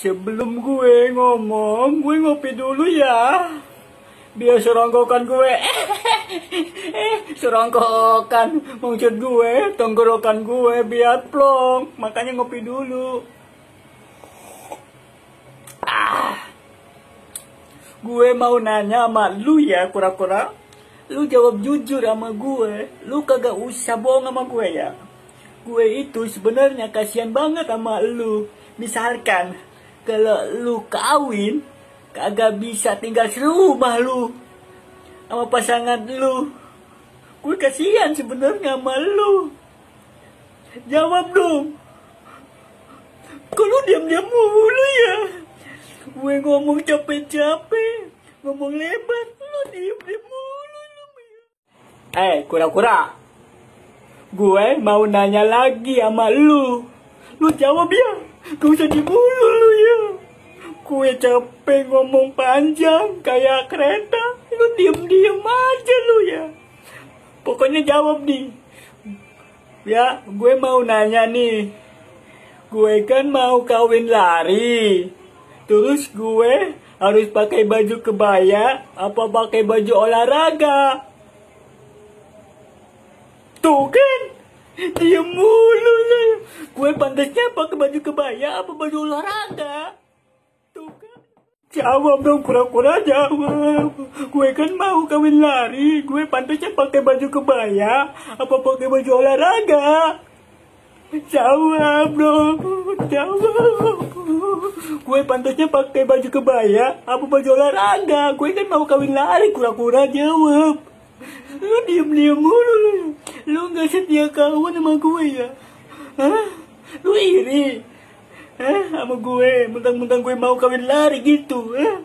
Sebelum gue ngomong, gue ngopi dulu ya. Biar seronggokan gue. Seronggokan. Maksud gue, tenggorokan gue biar plong. Makanya ngopi dulu. Gue mau nanya sama lu ya, kura-kura. Lu jawab jujur sama gue. Lu kagak usah bohong sama gue ya. Gue itu sebenarnya kasihan banget sama lu. Misalkan kalau lu kawin, kagak bisa tinggal serumah lu sama pasangan lu. Gue kasihan sebenarnya sama lu. Jawab dong. Kok lu diam-diam mulu ya? Gue ngomong capek-capek, ngomong lebar, lu diam-diam mulu lu. Kura-kura. Gue mau nanya lagi sama lu. Lu jawab ya. Gak usah di mulu lu ya. Gue capek ngomong panjang kayak kereta. Lu diem-diem aja lu ya. Pokoknya jawab nih. Ya, gue mau nanya nih. Gue kan mau kawin lari. Terus gue harus pakai baju kebaya apa pakai baju olahraga? Tuh kan, diem mulu lah. Gue pantasnya pakai baju kebaya apa baju olahraga? Tuh kan. Jawab dong, kura-kura jawab. Gue kan mau kawin lari. Gue pantasnya pakai baju kebaya apa pakai baju olahraga? Jawab dong, jawab. Gue pantasnya pakai baju kebaya apa baju olahraga? Gue kan mau kawin lari, kura-kura jawab. Lu diem-diem mulu lu. Lu gak setia kawan sama gue ya? Hah? Lu iri? Hah? Sama gue? Mentang-mentang gue mau kawin lari gitu? Hah?